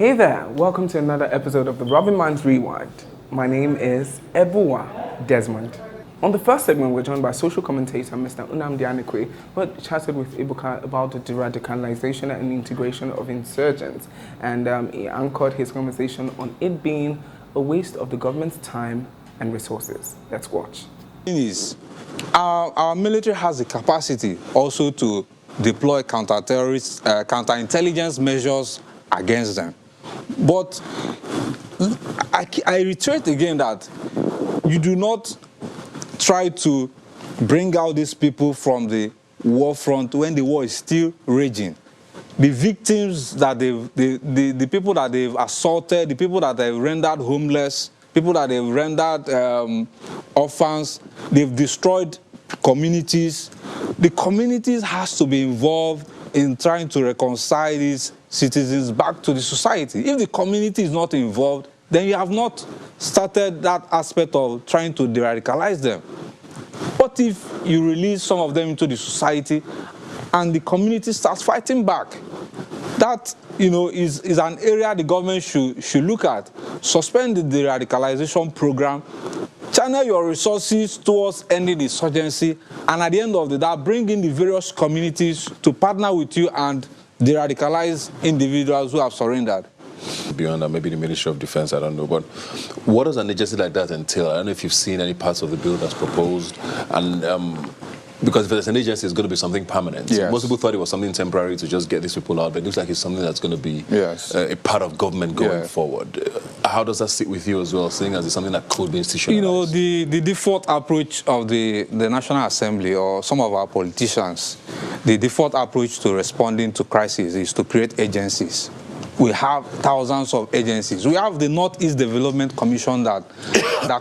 Hey there, welcome to another episode of the Rubbin Minds Rewind. My name is Ebuka Desmond. On the first segment, we're joined by social commentator Mr. Nnamdi Anekwe, who chatted with Ebuka about the de-radicalization and integration of insurgents. And he anchored his conversation on it being a waste of the government's time and resources. Let's watch. Our military has the capacity also to deploy counter-terrorist, counter-intelligence measures against them. But I reiterate again that you do not try to bring out these people from the war front when the war is still raging. The victims that the people that they've assaulted, the people that they've rendered homeless, people that they've rendered orphans, they've destroyed communities. The communities has to be involved in trying to reconcile these citizens back to the society. If the community is not involved, then you have not started that aspect of trying to de-radicalize them. What if you release some of them into the society and the community starts fighting back? That, is an area the government should look at. Suspend the de-radicalization program, channel your resources towards ending the insurgency, and at the end of the day, bring in the various communities to partner with you and de-radicalize individuals who have surrendered. Beyond that, maybe the Ministry of Defense, I don't know. But what does an agency like that entail? I don't know if you've seen any parts of the bill that's proposed. And because if there's an agency, it's going to be something permanent. Yes. Most people thought it was something temporary to just get these people out, but it looks like it's something that's going to be a part of government going forward. How does that sit with you as well, seeing as it's something that could be institutionalized? The default approach of the National Assembly or some of our politicians, the default approach to responding to crises is to create agencies. We have thousands of agencies. We have the Northeast Development Commission that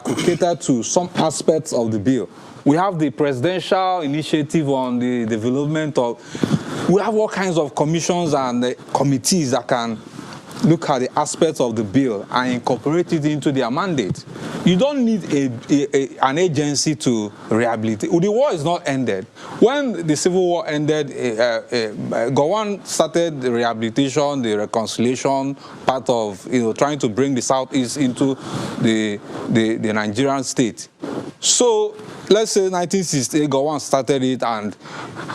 could cater to some aspects of the bill. We have the presidential initiative on the development of... We have all kinds of commissions and committees that can look at the aspects of the bill and incorporate it into their mandate. You don't need an agency to rehabilitate. The war is not ended. When the Civil War ended, Gowon started the rehabilitation, the reconciliation part of trying to bring the Southeast into the Nigerian state. So let's say 1968, Gowon started it, and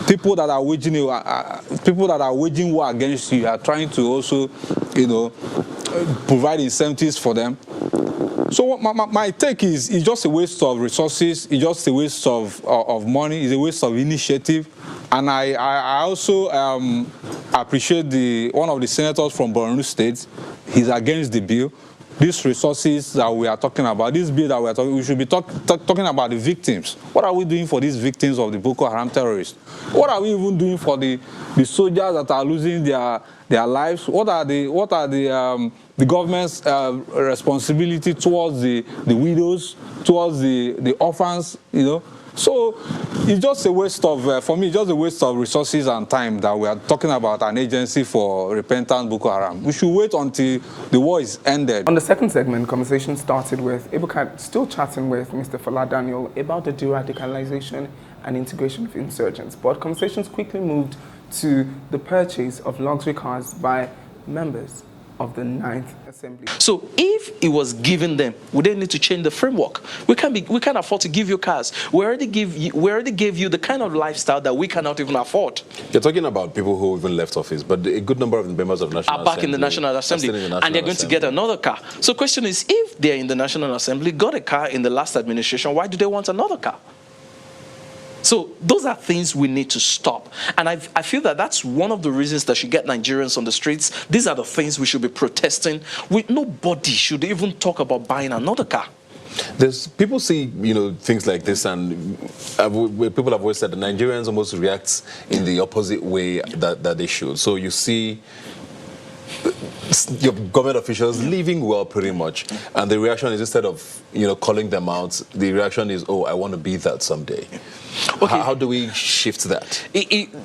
people that are waging war against you are trying to also, provide incentives for them. So my take is, it's just a waste of resources, it's just a waste of money, it's a waste of initiative. And I also appreciate one of the senators from Borno State. He's against the bill. These resources that we are talking about, this bill that we are talking, we should be talking about the victims. What are we doing for these victims of the Boko Haram terrorists? What are we even doing for the soldiers that are losing their lives? What are the government's responsibility towards the widows, towards the orphans, So it's just a waste of, for me, just a waste of resources and time that we are talking about an agency for repentant Boko Haram. We should wait until the war is ended. On the second segment, conversation started with Ebuka still chatting with Mr. Fola Daniel about the de-radicalization and integration of insurgents. But conversations quickly moved to the purchase of luxury cars by members of the 9th Assembly. So if it was given them, would they need to change the framework? We can't afford to give you cars. We already gave you the kind of lifestyle that we cannot even afford. You're talking about people who even left office, but a good number of the members of the National Assembly are back in the National Assembly, and they're going to get another car. So the question is, if they're in the National Assembly, got a car in the last administration, why do they want another car? So those are things we need to stop. And I feel that that's one of the reasons that should get Nigerians on the streets. These are the things we should be protesting. Nobody should even talk about buying another car. People see, things like this, and people have always said that Nigerians almost react in the opposite way that they should. So you see your government officials leaving well, pretty much, and the reaction is, instead of calling them out, the reaction is, oh, I want to be that someday. Okay. How do we shift that?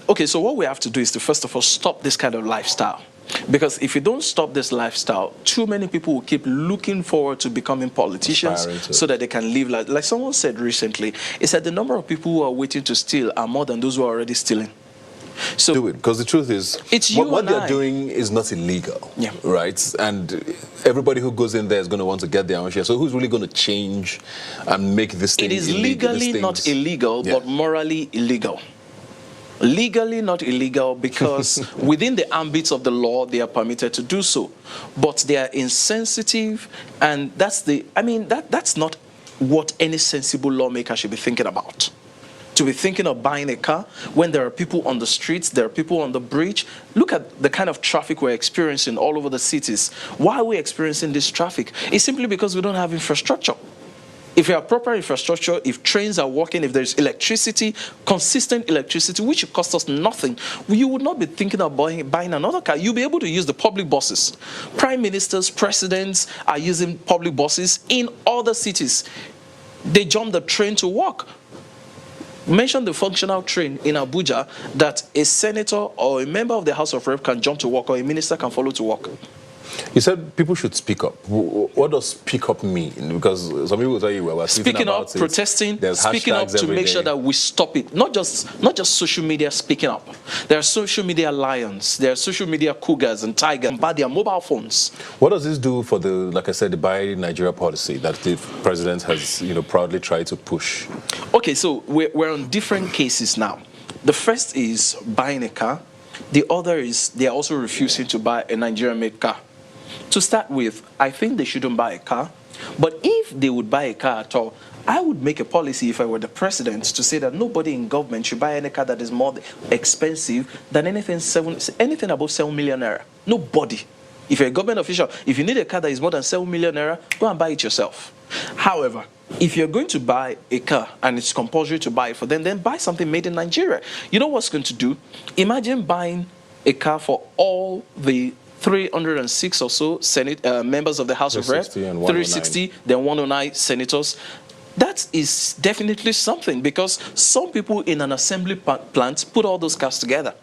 Okay, so what we have to do is to first of all stop this kind of lifestyle. Because if you don't stop this lifestyle, too many people will keep looking forward to becoming politicians so that they can live like someone said recently. It said the number of people who are waiting to steal are more than those who are already stealing. So do it, because the truth is, it's you what and they're I. doing is not illegal, Yeah. right? And everybody who goes in there is going to want to get their own share. So who's really going to change and make this thing It is illegal? legally not illegal, Yeah. but morally illegal. Legally not illegal because within the ambits of the law, they are permitted to do so. But they are insensitive, and that's not what any sensible lawmaker should be thinking about. To be thinking of buying a car when there are people on the streets, there are people on the bridge. Look at the kind of traffic we're experiencing all over the cities. Why are we experiencing this traffic? It's simply because we don't have infrastructure. If you have proper infrastructure, if trains are working, if there's electricity, consistent electricity, which would cost us nothing, you would not be thinking of buying another car. You'll be able to use the public buses. Prime ministers, presidents are using public buses in other cities. They jump the train to work. Mention the functional train in Abuja that a senator or a member of the House of Rep can jump to work, or a minister can follow to work. You said people should speak up. What does speak up mean? Because some people will tell you, well, we're speaking up, protesting, speaking up to make sure that we stop it. Not just social media speaking up. There are social media lions. There are social media cougars and tigers by their mobile phones. What does this do for the, like I said, the Buy Nigeria policy that the president has, proudly tried to push? Okay, so we're on different cases now. The first is buying a car. The other is they are also refusing to buy a Nigerian-made car. To start with, I think they shouldn't buy a car. But if they would buy a car at all, I would make a policy if I were the president to say that nobody in government should buy any car that is more expensive than anything above 7 million naira. Nobody. If you're a government official, if you need a car that is more than 7 million naira, go and buy it yourself. However, if you're going to buy a car and it's compulsory to buy it for them, then buy something made in Nigeria. You know what's going to do? Imagine buying a car for all the 306 or so members of the House of Reps, 360, then 109 senators. That is definitely something, because some people in an assembly plant put all those cars together.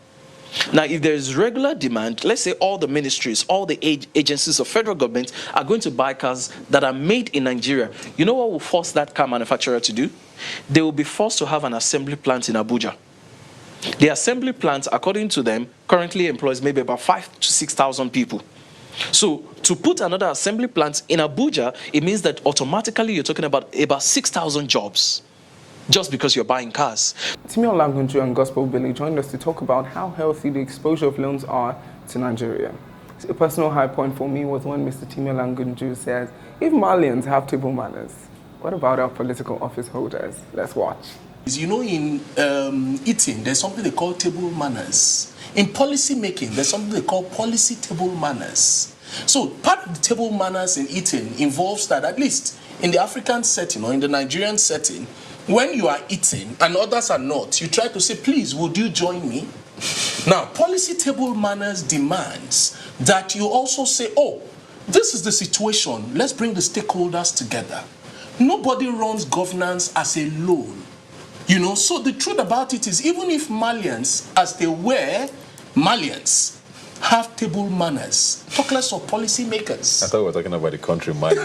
Now, if there is regular demand, let's say all the ministries, all the agencies of federal government are going to buy cars that are made in Nigeria, you know what will force that car manufacturer to do? They will be forced to have an assembly plant in Abuja. The assembly plant, according to them, currently employs maybe about 5,000 to 6,000 people. So to put another assembly plant in Abuja, it means that automatically you're talking about 6,000 jobs, just because you're buying cars. Timi Olangunju and Gospel Billy joined us to talk about how healthy the exposure of loans are to Nigeria. A personal high point for me was when Mr. Timi Olangunju says, if Malians have table manners, what about our political office holders? Let's watch. You know, in eating, there's something they call table manners. In policy making, there's something they call policy table manners. So part of the table manners in eating involves that, at least in the African setting or in the Nigerian setting, when you are eating and others are not, you try to say, please, would you join me? Now, policy table manners demands that you also say, oh, this is the situation. Let's bring the stakeholders together. Nobody runs governance as a lone. So the truth about it is, even if Malians, as they were Malians, have table manners, talk less of policy makers. I thought we were talking about the country, Mali.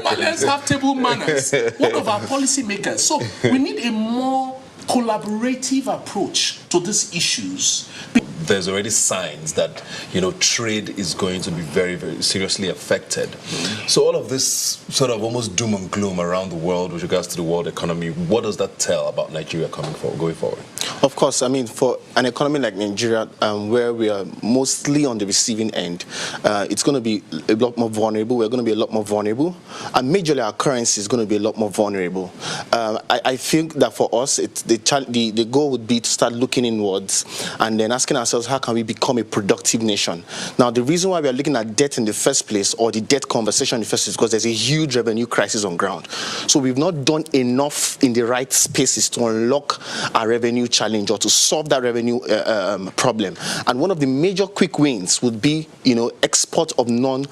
Malians have table manners. What of our policy makers? So we need a more collaborative approach to these issues. There's already signs that, trade is going to be very, very seriously affected. So all of this sort of almost doom and gloom around the world with regards to the world economy, what does that tell about Nigeria going forward? Of course, for an economy like Nigeria, where we are mostly on the receiving end, it's going to be a lot more vulnerable. We're going to be a lot more vulnerable. And majorly, our currency is going to be a lot more vulnerable. I think that for us, the goal would be to start looking inwards and then asking ourselves, how can we become a productive nation? Now, the reason why we are looking at debt in the first place, or the debt conversation in the first place, is because there's a huge revenue crisis on ground. So we've not done enough in the right spaces to unlock our revenue challenge or to solve that revenue problem. And one of the major quick wins would be, export of non-oil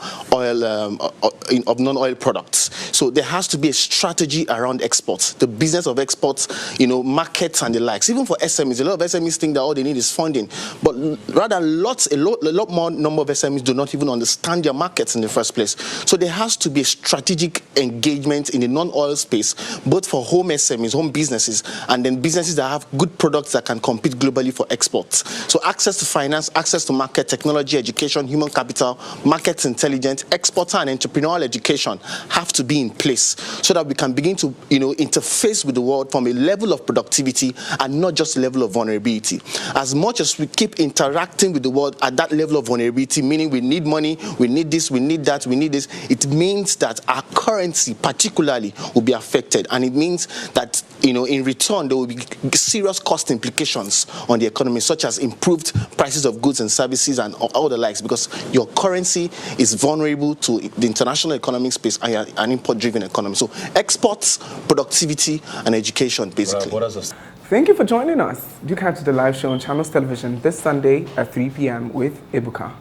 products. So there has to be a strategy around exports, the business of exports, markets and the likes. Even for SMEs, a lot of SMEs think that all they need is funding, but rather a lot more number of SMEs do not even understand their markets in the first place. So there has to be a strategic engagement in the non-oil space, both for home SMEs, home businesses, and then businesses that have good products products that can compete globally for exports. So access to finance, access to market, technology, education, human capital, market intelligence, exporter and entrepreneurial education have to be in place so that we can begin to, interface with the world from a level of productivity and not just a level of vulnerability. As much as we keep interacting with the world at that level of vulnerability, meaning we need money, we need this, we need that, we need this, it means that our currency particularly will be affected. And it means that, in return, there will be serious cost implications on the economy, such as improved prices of goods and services and all the likes, because your currency is vulnerable to the international economic space and an import-driven economy. So exports, productivity, and education, basically. Thank you for joining us. Do catch the live show on Channels Television this Sunday at 3 p.m. with Ebuka.